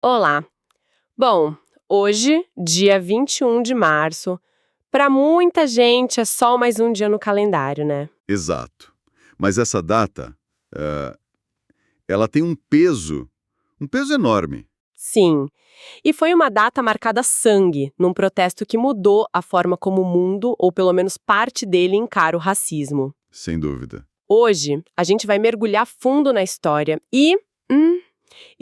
Olá! Bom, hoje, dia 21 de março, para muita gente é só mais um dia no calendário, né? Exato. Mas essa data, ela tem um peso enorme. Sim. E foi uma data marcada a sangue, num protesto que mudou a forma como o mundo, ou pelo menos parte dele, encara o racismo. Sem dúvida. Hoje, a gente vai mergulhar fundo na história e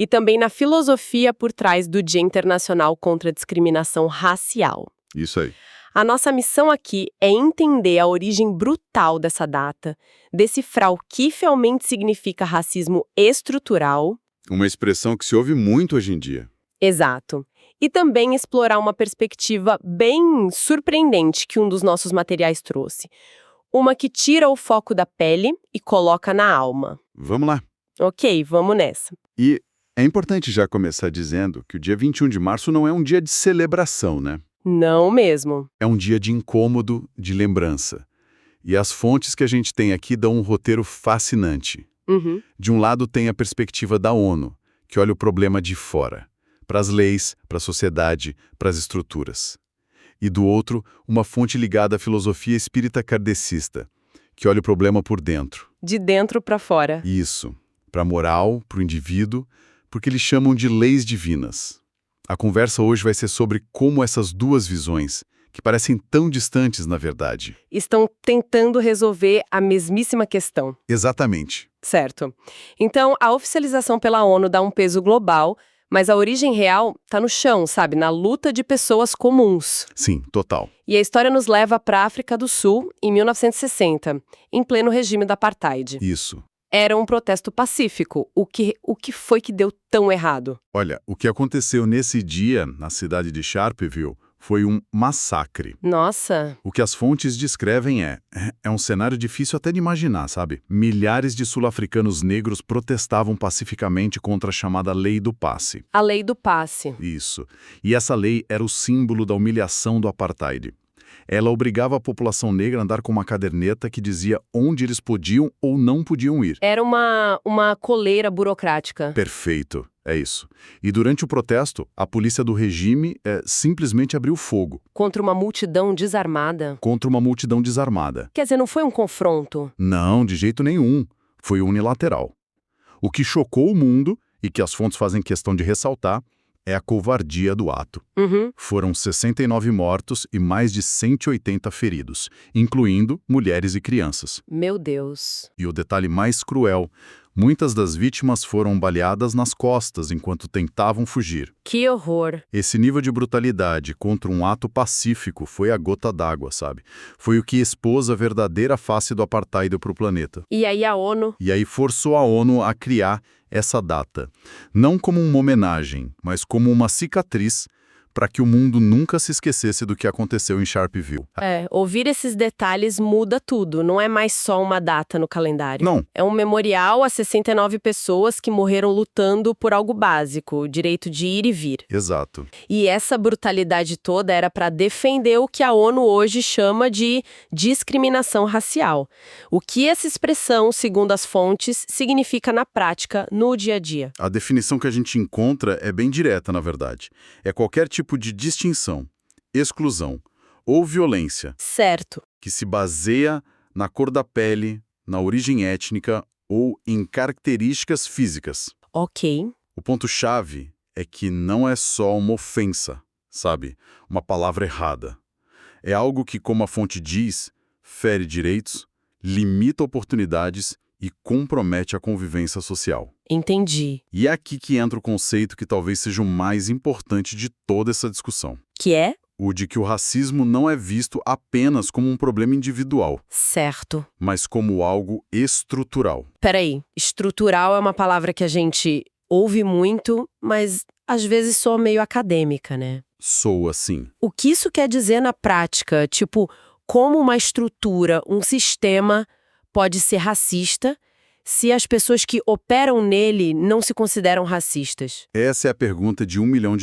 também na filosofia por trás do Dia Internacional contra a Discriminação Racial. Isso aí. A nossa missão aqui é entender a origem brutal dessa data, decifrar o que realmente significa racismo estrutural. Uma expressão que se ouve muito hoje em dia. Exato. E também explorar uma perspectiva bem surpreendente que um dos nossos materiais trouxe. Uma que tira o foco da pele e coloca na alma. Vamos lá. Ok, vamos nessa. E é importante já começar dizendo que o dia 21 de março não é um dia de celebração, né? Não mesmo. É um dia de incômodo, de lembrança. E as fontes que a gente tem aqui dão um roteiro fascinante. Uhum. De um lado tem a perspectiva da ONU, que olha o problema de fora, para as leis, para a sociedade, para as estruturas. E do outro, uma fonte ligada à filosofia espírita kardecista, que olha o problema por dentro. De dentro para fora. Isso, para a moral, para o indivíduo, porque eles chamam de leis divinas. A conversa hoje vai ser sobre como essas duas visões, que parecem tão distantes na verdade. Estão tentando resolver a mesmíssima questão. Exatamente. Certo. Então, a oficialização pela ONU dá um peso global, mas a origem real tá no chão, sabe? Na luta de pessoas comuns. Sim, total. E a história nos leva para a África do Sul, em 1960, em pleno regime da apartheid. Isso. Era um protesto pacífico. O que foi que deu tão errado? Olha, o que aconteceu nesse dia, na cidade de Sharpeville, foi um massacre. Nossa, O que as fontes descrevem é um cenário difícil até de imaginar, sabe? Milhares de sul-africanos negros protestavam pacificamente contra a chamada Lei do Passe. a lei do passe. Isso. E essa lei era o símbolo da humilhação do apartheid. Ela obrigava a população negra a andar com uma caderneta que dizia onde eles podiam ou não podiam ir. Era uma coleira burocrática. Perfeito, é isso. E durante o protesto, a polícia do regime simplesmente abriu fogo Contra uma multidão desarmada. contra uma multidão desarmada. Quer dizer, não foi um confronto. Não, de jeito nenhum. Foi unilateral. O que chocou o mundo, e que as fontes fazem questão de ressaltar, é a covardia do ato. Uhum. Foram 69 mortos e mais de 180 feridos, incluindo mulheres e crianças. Meu Deus. E o detalhe mais cruel, muitas das vítimas foram baleadas nas costas enquanto tentavam fugir. Que horror. Esse nível de brutalidade contra um ato pacífico foi a gota d'água, sabe? Foi o que expôs a verdadeira face do apartheid para o planeta. E aí a ONU? E aí forçou a ONU a criar essa data, não como uma homenagem, mas como uma cicatriz para que o mundo nunca se esquecesse do que aconteceu em Sharpeville. Ouvir esses detalhes muda tudo. Não é mais só uma data no calendário. Não, É um memorial a 69 pessoas que morreram lutando por algo básico, o direito de ir e vir. exato. E essa brutalidade toda era para defender o que a ONU hoje chama de discriminação racial. O que essa expressão, segundo as fontes, significa na prática, no dia a dia. A definição que a gente encontra é bem direta, na verdade. É qualquer tipo de distinção, exclusão ou violência Certo. que se baseia na cor da pele, na origem étnica ou em características físicas. Ok. O ponto-chave é que não é só uma ofensa, sabe? Uma palavra errada. É algo que, como a fonte diz, fere direitos, limita oportunidades e compromete a convivência social. Entendi. E é aqui que entra o conceito que talvez seja o mais importante de toda essa discussão. Que é? O de que o racismo não é visto apenas como um problema individual, Certo. mas como algo estrutural. Peraí, estrutural é uma palavra que a gente ouve muito, mas às vezes soa meio acadêmica, né? Soa assim. O que isso quer dizer na prática? Tipo, como uma estrutura, um sistema pode ser racista se as pessoas que operam nele não se consideram racistas? Essa é a pergunta de $1 milhão.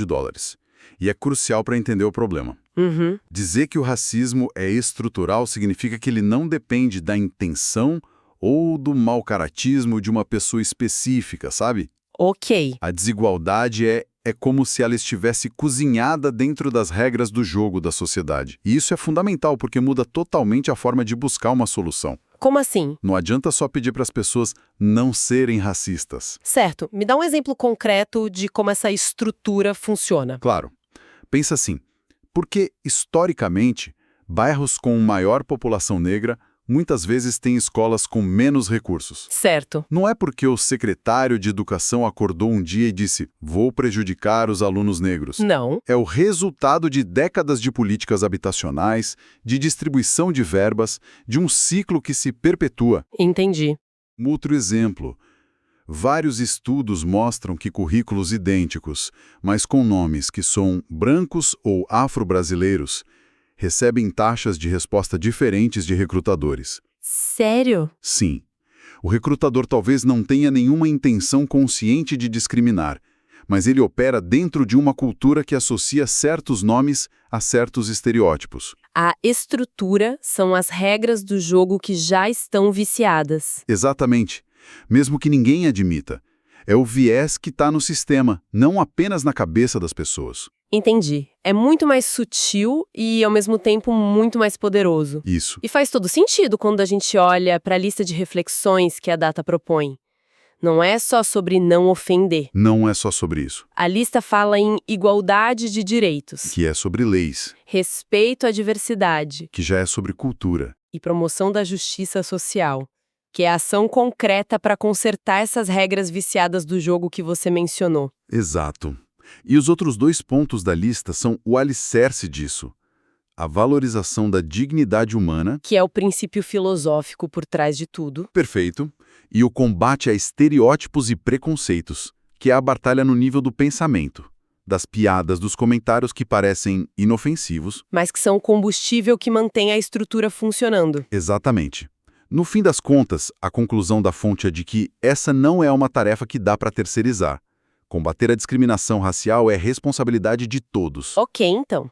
E é crucial para entender o problema. Uhum. Dizer que o racismo é estrutural significa que ele não depende da intenção ou do mau caratismo de uma pessoa específica, sabe? Ok. A desigualdade é é como se ela estivesse cozinhada dentro das regras do jogo da sociedade. E isso é fundamental porque muda totalmente a forma de buscar uma solução. Como assim? Não adianta só pedir para as pessoas não serem racistas. Certo. Me dá um exemplo concreto de como essa estrutura funciona. Claro. Pensa assim, porque, historicamente, bairros com maior população negra muitas vezes têm escolas com menos recursos. Certo. Não é porque o secretário de Educação acordou um dia e disse vou prejudicar os alunos negros. Não. É o resultado de décadas de políticas habitacionais, de distribuição de verbas, de um ciclo que se perpetua. Entendi. Outro exemplo. Vários estudos mostram que currículos idênticos, mas com nomes que são brancos ou afro-brasileiros, recebem taxas de resposta diferentes de recrutadores. Sério? Sim. O recrutador talvez não tenha nenhuma intenção consciente de discriminar, mas ele opera dentro de uma cultura que associa certos nomes a certos estereótipos. A estrutura são as regras do jogo que já estão viciadas. Exatamente. Mesmo que ninguém admita. É o viés que está no sistema, não apenas na cabeça das pessoas. Entendi. É muito mais sutil e, ao mesmo tempo, muito mais poderoso. Isso. E faz todo sentido quando a gente olha para a lista de reflexões que a data propõe. Não é só sobre não ofender. Não é só sobre isso. A lista fala em igualdade de direitos, Que é sobre leis, respeito à diversidade que já é sobre cultura. e promoção da justiça social, que é a ação concreta para consertar essas regras viciadas do jogo que você mencionou. Exato. E os outros 2 pontos da lista são o alicerce disso. A valorização da dignidade humana. Que é o princípio filosófico por trás de tudo. Perfeito. E o combate a estereótipos e preconceitos, que é a batalha no nível do pensamento, das piadas, dos comentários que parecem inofensivos. Mas que são o combustível que mantém a estrutura funcionando. Exatamente. No fim das contas, a conclusão da fonte é de que essa não é uma tarefa que dá para terceirizar. Combater a discriminação racial é responsabilidade de todos. Ok, então.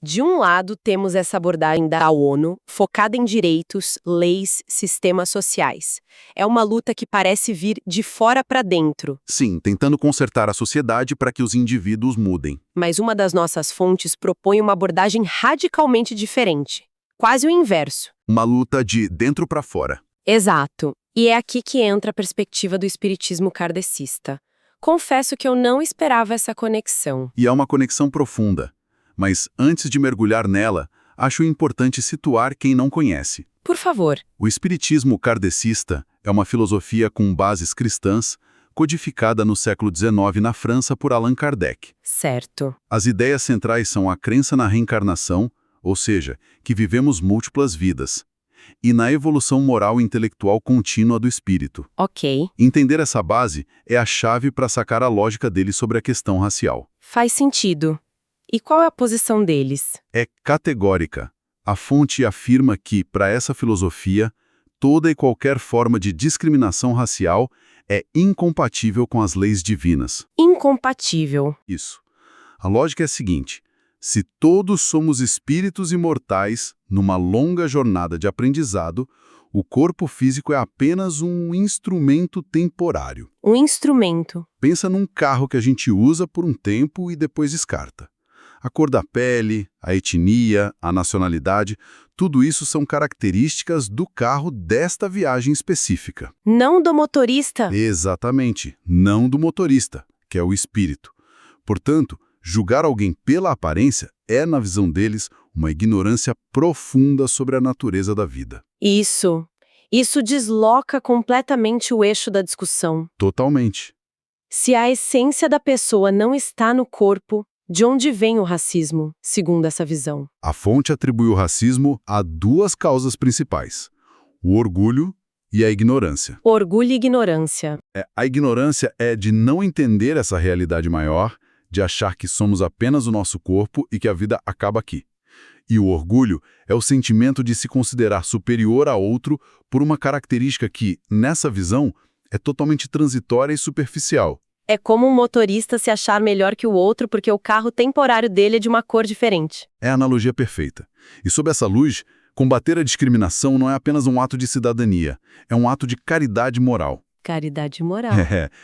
De um lado, temos essa abordagem da ONU, focada em direitos, leis, sistemas sociais. É uma luta que parece vir de fora para dentro. Sim, tentando consertar a sociedade para que os indivíduos mudem. Mas uma das nossas fontes propõe uma abordagem radicalmente diferente. Quase o inverso. Uma luta de dentro para fora. Exato. E é aqui que entra a perspectiva do espiritismo kardecista. Confesso que eu não esperava essa conexão. E é uma conexão profunda. Mas antes de mergulhar nela, acho importante situar quem não conhece. Por favor. O espiritismo kardecista é uma filosofia com bases cristãs, codificada no século XIX na França por Allan Kardec. Certo. As ideias centrais são a crença na reencarnação, ou seja, que vivemos múltiplas vidas, e na evolução moral e intelectual contínua do espírito. Ok. Entender essa base é a chave para sacar a lógica deles sobre a questão racial. Faz sentido. E qual é a posição deles? É categórica. A fonte afirma que, para essa filosofia, toda e qualquer forma de discriminação racial é incompatível com as leis divinas. Incompatível. Isso. A lógica é a seguinte: se todos somos espíritos imortais, numa longa jornada de aprendizado, o corpo físico é apenas um instrumento temporário. Um instrumento. Pensa num carro que a gente usa por um tempo e depois descarta. A cor da pele, a etnia, a nacionalidade, tudo isso são características do carro desta viagem específica. Não do motorista. Exatamente, não do motorista, que é o espírito. Portanto, julgar alguém pela aparência é, na visão deles, uma ignorância profunda sobre a natureza da vida. Isso desloca completamente o eixo da discussão. Totalmente. Se a essência da pessoa não está no corpo, de onde vem o racismo, segundo essa visão? A fonte atribui o racismo a 2 causas principais: o orgulho e a ignorância. Orgulho e ignorância. A ignorância é de não entender essa realidade maior, de achar que somos apenas o nosso corpo e que a vida acaba aqui. E o orgulho é o sentimento de se considerar superior a outro por uma característica que, nessa visão, é totalmente transitória e superficial. É como um motorista se achar melhor que o outro porque o carro temporário dele é de uma cor diferente. É a analogia perfeita. E sob essa luz, combater a discriminação não é apenas um ato de cidadania, é um ato de caridade moral. Caridade moral.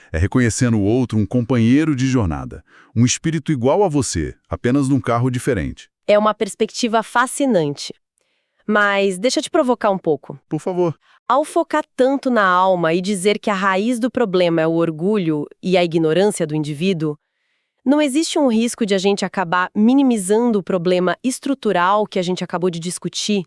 É reconhecendo o outro um companheiro de jornada, um espírito igual a você, apenas num carro diferente. É uma perspectiva fascinante. Mas deixa eu te provocar um pouco. Por favor. Ao focar tanto na alma e dizer que a raiz do problema é o orgulho e a ignorância do indivíduo, não existe um risco de a gente acabar minimizando o problema estrutural que a gente acabou de discutir?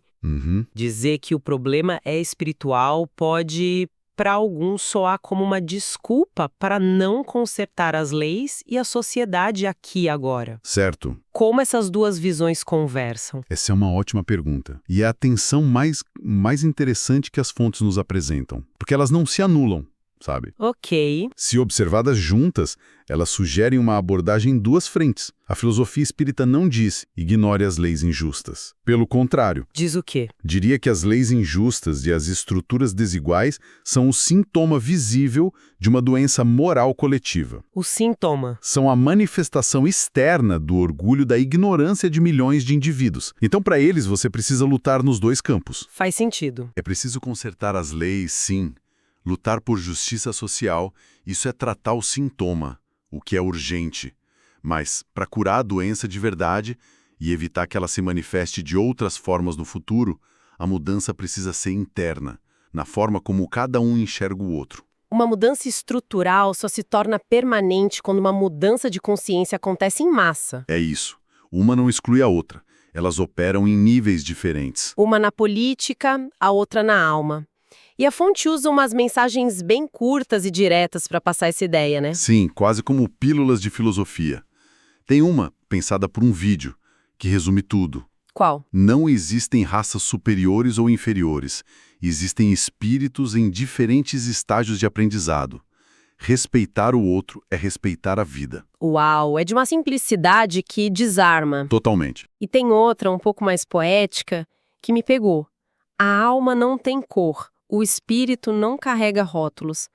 Dizer que o problema é espiritual pode, para alguns, soar como uma desculpa para não consertar as leis e a sociedade aqui e agora. Certo. Como essas duas visões conversam? Essa é uma ótima pergunta. E é a tensão mais interessante que as fontes nos apresentam. Porque elas não se anulam, sabe? Ok. Se observadas juntas, elas sugerem uma abordagem em duas frentes. A filosofia espírita não diz, ignore as leis injustas. Pelo contrário, Diz o quê? diria que as leis injustas e as estruturas desiguais são o sintoma visível de uma doença moral coletiva. O sintoma. São a manifestação externa do orgulho da ignorância de milhões de indivíduos. Então, para eles, você precisa lutar nos dois campos. Faz sentido. É preciso consertar as leis, sim. Lutar por justiça social, isso é tratar o sintoma, o que é urgente. Mas, para curar a doença de verdade e evitar que ela se manifeste de outras formas no futuro, a mudança precisa ser interna, na forma como cada um enxerga o outro. Uma mudança estrutural só se torna permanente quando uma mudança de consciência acontece em massa. É isso. Uma não exclui a outra. Elas operam em níveis diferentes. Uma na política, a outra na alma. E a fonte usa umas mensagens bem curtas e diretas para passar essa ideia, né? Sim, quase como pílulas de filosofia. Tem uma, pensada por um vídeo, que resume tudo. Qual? Não existem raças superiores ou inferiores. Existem espíritos em diferentes estágios de aprendizado. Respeitar o outro é respeitar a vida. Uau, é de uma simplicidade que desarma. Totalmente. E tem outra, um pouco mais poética, que me pegou. A alma não tem cor, o espírito não carrega rótulos.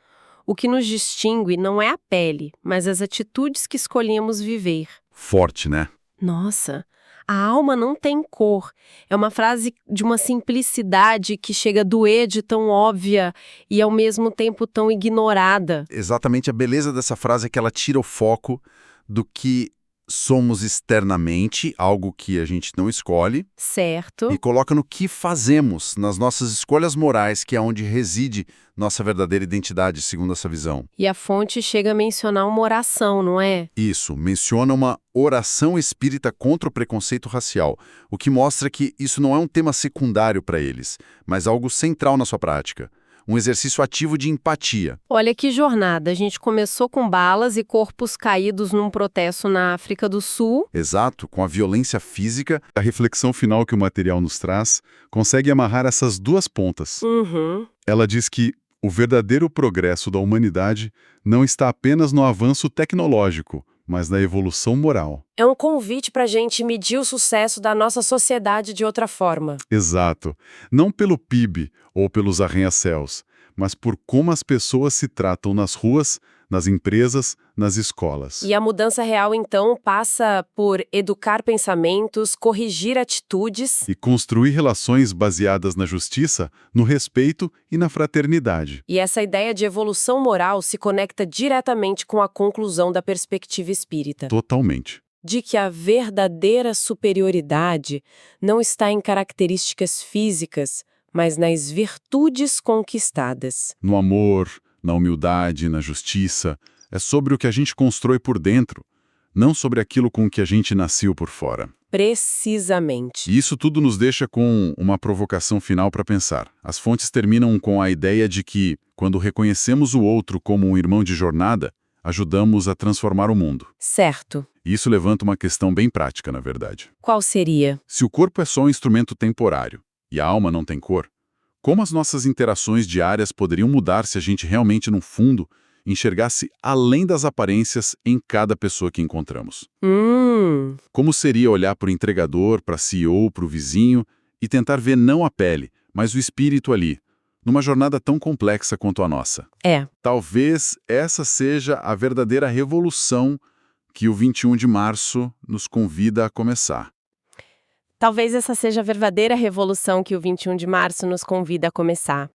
O que nos distingue não é a pele, mas as atitudes que escolhemos viver. Forte, né? Nossa, a alma não tem cor. É uma frase de uma simplicidade que chega a doer de tão óbvia e ao mesmo tempo tão ignorada. Exatamente, a beleza dessa frase é que ela tira o foco do que somos externamente, algo que a gente não escolhe, Certo. e coloca no que fazemos, nas nossas escolhas morais, que é onde reside nossa verdadeira identidade, segundo essa visão. E a fonte chega a mencionar uma oração, não é? Isso, menciona uma oração espírita contra o preconceito racial, o que mostra que isso não é um tema secundário para eles, mas algo central na sua prática. Um exercício ativo de empatia. Olha que jornada. A gente começou com balas e corpos caídos num protesto na África do Sul. Exato, com a violência física, a reflexão final que o material nos traz consegue amarrar essas duas pontas. Ela diz que o verdadeiro progresso da humanidade não está apenas no avanço tecnológico, mas na evolução moral. É um convite para a gente medir o sucesso da nossa sociedade de outra forma. Exato. Não pelo PIB ou pelos arranha-céus, mas por como as pessoas se tratam nas ruas, nas empresas, nas escolas. E a mudança real, então, passa por educar pensamentos, corrigir atitudes. E construir relações baseadas na justiça, no respeito e na fraternidade. E essa ideia de evolução moral se conecta diretamente com a conclusão da perspectiva espírita. Totalmente. De que a verdadeira superioridade não está em características físicas, mas nas virtudes conquistadas. No amor, na humildade, na justiça, é sobre o que a gente constrói por dentro, não sobre aquilo com que a gente nasceu por fora. Precisamente. E isso tudo nos deixa com uma provocação final para pensar. As fontes terminam com a ideia de que, quando reconhecemos o outro como um irmão de jornada, ajudamos a transformar o mundo. Certo. E isso levanta uma questão bem prática, na verdade. Qual seria? Se o corpo é só um instrumento temporário e a alma não tem cor, como as nossas interações diárias poderiam mudar se a gente realmente, no fundo, enxergasse além das aparências em cada pessoa que encontramos? Como seria olhar para o entregador, para a CEO, para o vizinho e tentar ver não a pele, mas o espírito ali, numa jornada tão complexa quanto a nossa? Talvez essa seja a verdadeira revolução que o 21 de março nos convida a começar. Talvez essa seja a verdadeira revolução que o 21 de março nos convida a começar.